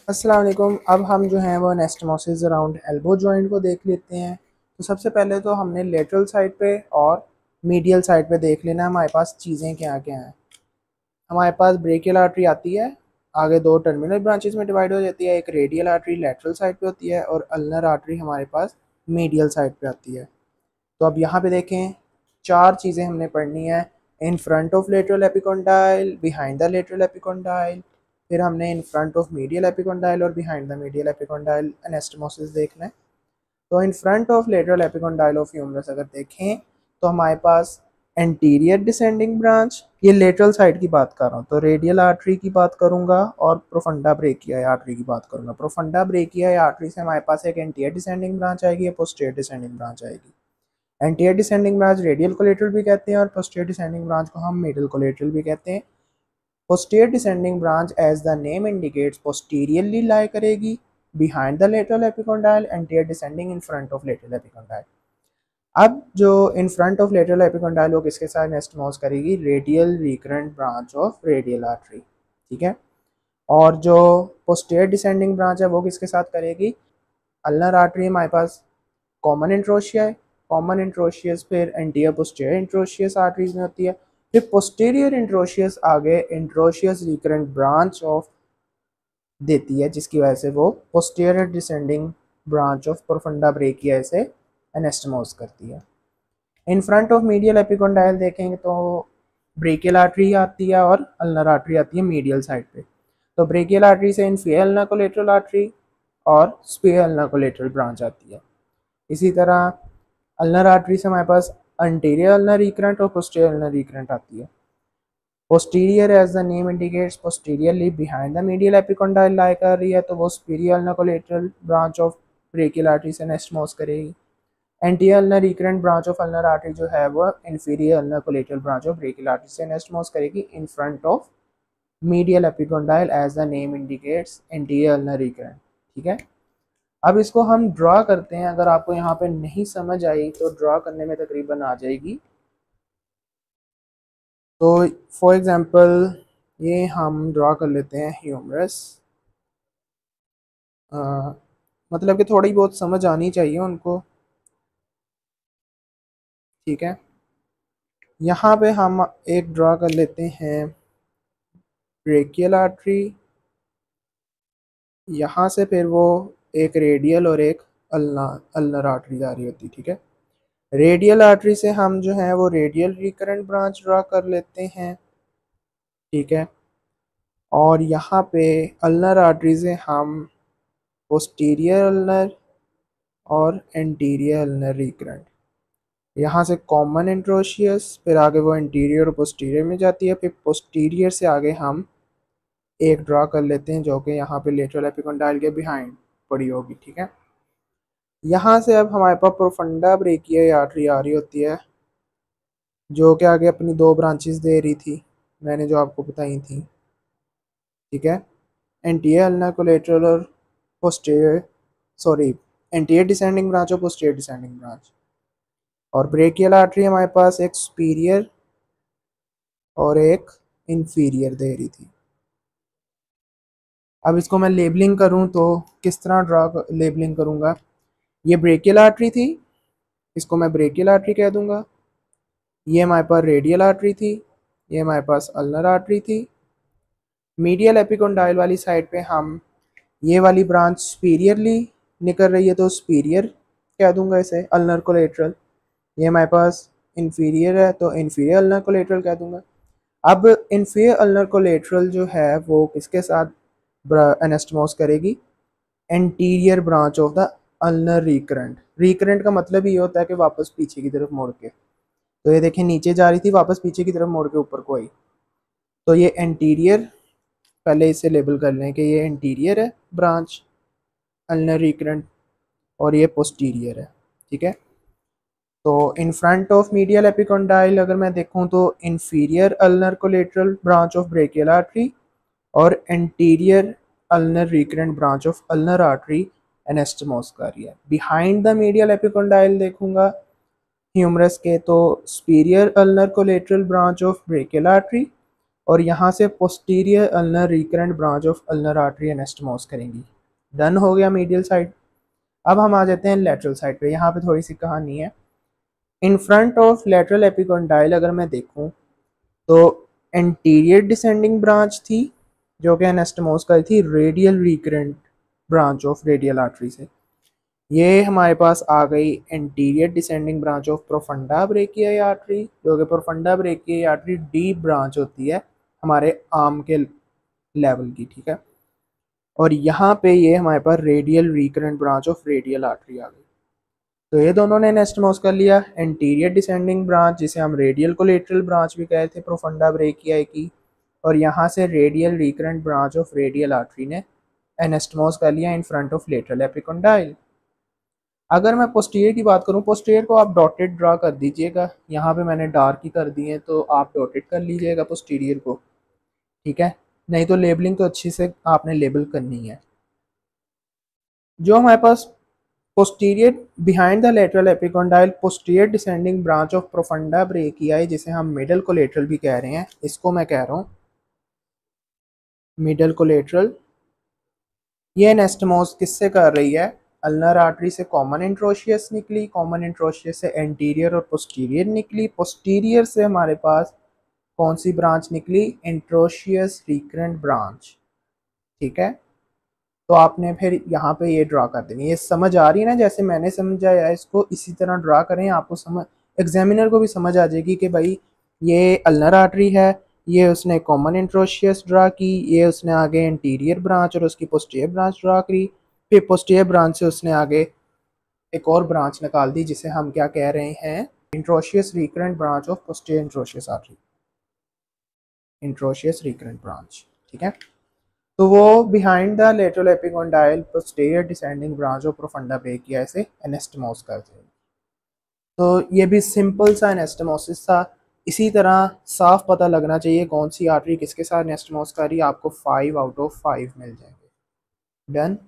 अस्सलाम वालेकुम। अब हम जो हैं वो एनास्टोमोसिस अराउंड एल्बो जॉइंट को देख लेते हैं। तो सबसे पहले तो हमने लेटरल साइड पे और मीडियल साइड पे देख लेना हमारे पास चीज़ें क्या क्या हैं। हमारे पास ब्रेकियल आर्टरी आती है, आगे दो टर्मिनल ब्रांचेस में डिवाइड हो जाती है। एक रेडियल आर्टरी लेटरल साइड पे होती है और अल्नर आर्टरी हमारे पास मीडियल साइड पे आती है। तो अब यहाँ पे देखें, चार चीज़ें हमने पढ़नी है। In front of lateral epicondyle, behind the lateral epicondyle, फिर हमने in front of medial epicondyle और behind the medial epicondyle anastomosis देखना है। तो in front of lateral epicondyle of humerus अगर देखें तो हमारे पास एंटीरियर डिसेंडिंग ब्रांच, ये लेटरल साइड की बात कर रहा हूँ, तो रेडियल आर्टरी की बात करूंगा और प्रोफंडा ब्रेकिया आर्टरी की बात करूंगा। प्रोफंडा ब्रेकिया आर्टरी से हमारे पास एक एंटीरियर डिसेंडिंग ब्रांच आएगी, पोस्टीरियर डिसेंडिंग ब्रांच आएगी। Anterior descending branch radial collateral भी कहते हैं और पोस्टीरियर डिसेंडिंग ब्रांच को हम मिडिल कोलेटरल भी कहते हैं। Posterior descending branch as the name indicates posteriorly lie करेगी behind the lateral epicondyle, anterior descending in front of lateral epicondyle. अब जो in front of lateral epicondyle वो किसके साथ एनास्टोमोस करेगी? Radial recurrent branch of radial artery, ठीक है। और जो पोस्टीरियर डिसेंडिंग ब्रांच है वो किसके साथ करेगी? अल्नर आर्टरी हमारे पास कॉमन इंट्रोशिया है, कॉमन इंट्रोशियस फिर एंटीरियर पोस्टीरियर इंट्रोशियस आर्टरीज में होती है, फिर पोस्टीरियर इंट्रोशियस आगे इंट्रोशियस रिकरेंट ब्रांच ऑफ देती है, जिसकी वजह से वो posterior descending branch of profunda brachia से एनास्टोमोस करती है। In front of medial epicondyle देखेंगे तो ब्रेकियल आर्टरी आती है और अल्नर आर्टरी आती है मीडियल साइड पे। तो ब्रेकियल आर्टरी से इन्फीरियर अल्नर कोलेटरल आर्टरी और सुपीरियर अल्नर कोलेटरल ब्रांच आती है। इसी तरह अल्नर आर्टरी से हमारे पास अंटीरियर अल्नर रिकरेंट और पोस्टीरियर अल्नर रिकरेंट आती है। Posterior as the name indicates posteriorly behind the medial epicondyle lie कर रही है, तो वो superior ulnar collateral branch of brachial artery से एनास्टोमोस करेगी। Anterior ulnar recurrent branch of ulnar artery जो है वो inferior ulnar collateral branch of brachial artery से एनास्टोमोस करेगी in front of medial epicondyle as the name indicates anterior ulnar recurrent, ठीक है। अब इसको हम ड्रा करते हैं। अगर आपको यहाँ पे नहीं समझ आई तो ड्रा करने में तकरीबन आ जाएगी। तो फॉर एग्जांपल ये हम ड्रा कर लेते हैं ह्यूमरस, मतलब कि थोड़ी बहुत समझ आनी चाहिए उनको, ठीक है। यहाँ पे हम एक ड्रा कर लेते हैं ब्रेकियल आर्टरी, यहाँ से फिर वो एक रेडियल और एक अल्नर आर्टरी जा रही होती, ठीक है। रेडियल आर्टरी से हम जो है वो रेडियल रिकरेंट ब्रांच ड्रा कर लेते हैं, ठीक है। और यहाँ पे अल्नर आर्टरी से हम पोस्टीरियर अल्नर और एंटीरियर अल्नर रिकरेंट, यहाँ से कॉमन इंट्रोशियस, फिर आगे वो इंटीरियर और पोस्टीरियर में जाती है, फिर पोस्टीरियर से आगे हम एक ड्रा कर लेते हैं जो कि यहाँ पे लेटरल एपिकोंडाइल के बिहाइंड पड़ी होगी, ठीक है। यहाँ से अब हमारे पास प्रोफंडा ब्रेकिया आर्टरी आ रही होती है जो कि आगे अपनी दो ब्रांचेस दे रही थी, मैंने जो आपको बताई थी, ठीक है। एंटीरियर अल्नर कोलेटरल और posterior, sorry, anterior descending branch और पोस्टीरियर डिसेंडिंग ब्रांच। और ब्रेकियल आर्टरी हमारे पास एक सुपीरियर और एक इंफीरियर दे रही थी। अब इसको मैं लेबलिंग करूं तो किस तरह लेबलिंग करूंगा? ये ब्रेकियल आर्टरी थी, इसको मैं ब्रेकियल आर्टरी कह दूंगा। ये हमारे पास रेडियल आर्टरी थी, ये हमारे पास अल्नर आर्टरी थी। मीडियल एपिकोंडाइल वाली साइड पे हम ये वाली ब्रांच सुपीरियरली निकल रही है तो सुपीरियर कह दूंगा इसे, अल्नर कोलेटरल। ये हमारे पास इंफीरियर है तो इंफीरियर अल्नर कोलेटरल कह दूंगा। अब इंफीरियर अल्नर कोलेटरल जो है वो किसके साथ एनास्टोमोस करेगी? Anterior branch of the ulnar recurrent. Recurrent का मतलब ये होता है कि वापस पीछे की तरफ मोड़ के, तो ये देखें नीचे जा रही थी, वापस पीछे की तरफ मोड़ के ऊपर को आई, तो ये एंटीरियर, पहले इसे लेबल कर लें कि ये एंटीरियर है ब्रांच अल्नर रिकरेंट और ये पोस्टीरियर है, ठीक है। तो in front of medial epicondyle अगर मैं देखूं तो inferior ulnar collateral branch of brachial artery और anterior ulnar recurrent branch of ulnar artery anastomose कर रही है। बिहाइंड द मीडियल एपिकोंडाइल देखूंगा ह्यूमरस के तो superior ulnar collateral branch of brachial artery और यहाँ से posterior ulnar recurrent branch of ulnar artery anastomose करेंगी। डन हो गया मीडियल साइड। अब हम आ जाते हैं लेटरल साइड पे। यहाँ पे थोड़ी सी कहानी है। In front of lateral epicondyle अगर मैं देखूँ तो एंटीरियर डिसेंडिंग ब्रांच थी जो कि एनास्टमोस का थी radial recurrent branch of radial artery से। ये हमारे पास आ गई anterior descending branch of profunda brachii artery, जो कि profunda brachii artery deep branch होती है हमारे आर्म के लेवल की, ठीक है। और यहाँ पे ये हमारे पास radial recurrent branch of radial artery आ गई। तो ये दोनों ने एनास्टमोस कर लिया। एंटीरियर डिसेंडिंग ब्रांच जिसे हम रेडियल कोलेटरल ब्रांच भी कहे थे प्रोफंडा ब्रेकियाई की, और यहाँ से radial recurrent branch of radial artery ने एनास्टमोस कर लिया इन फ्रंट ऑफ लेटरल एपिकोंडाइल। अगर मैं पोस्टीरियर की बात करूँ, पोस्टीरियर को आप डॉटेड ड्रा कर दीजिएगा। यहाँ पे मैंने डार्क ही कर दिए, तो आप डॉटेड कर लीजिएगा पोस्टीरियर को, ठीक है। नहीं तो लेबलिंग तो अच्छी से आपने लेबल करनी है। जो हमारे पास posterior behind the lateral epicondyle posterior descending branch of profunda brachii, जिसे हम मिडल कोलेटरल भी कह रहे हैं, इसको मैं कह रहा हूँ मिडल कोलेटरल। ये एनास्टमोस किससे कर रही है? अल्नर आर्टरी से कॉमन इंट्रोशियस निकली, कॉमन इंट्रोशियस से एंटीरियर और पोस्टीरियर निकली, पोस्टीरियर से हमारे पास कौन सी ब्रांच निकली? इंट्रोशियस रिकरेंट ब्रांच, ठीक है। तो आपने फिर यहाँ पे ये ड्रा कर देनी। ये समझ आ रही है ना? जैसे मैंने समझाया इसको इसी तरह ड्रा करें, आपको समझ, एग्जामिनर को भी समझ आ जाएगी कि भाई ये अल्नर आर्टरी है, ये उसने कॉमन इंट्रोशियस ड्रा की, ये उसने आगे इंटीरियर ब्रांच और उसकी पोस्टीरियर ब्रांच ड्रा करी, फिर पोस्टीरियर ब्रांच से उसने आगे एक और ब्रांच निकाल दी जिसे हम क्या कह रहे हैं? Interosseous recurrent branch of posterior interosseous artery, interosseous recurrent branch, ठीक है। तो वो behind the lateral epicondyle posterior descending branch of profunda brachii से एनास्टमोस करते हैं। तो ये भी सिंपल सा एनास्टमोसिस था। इसी तरह साफ पता लगना चाहिए कौन सी आर्टरी किसके साथ एनास्टमोस कर रही है, आपको 5 आउट ऑफ 5 मिल जाएंगे। डन।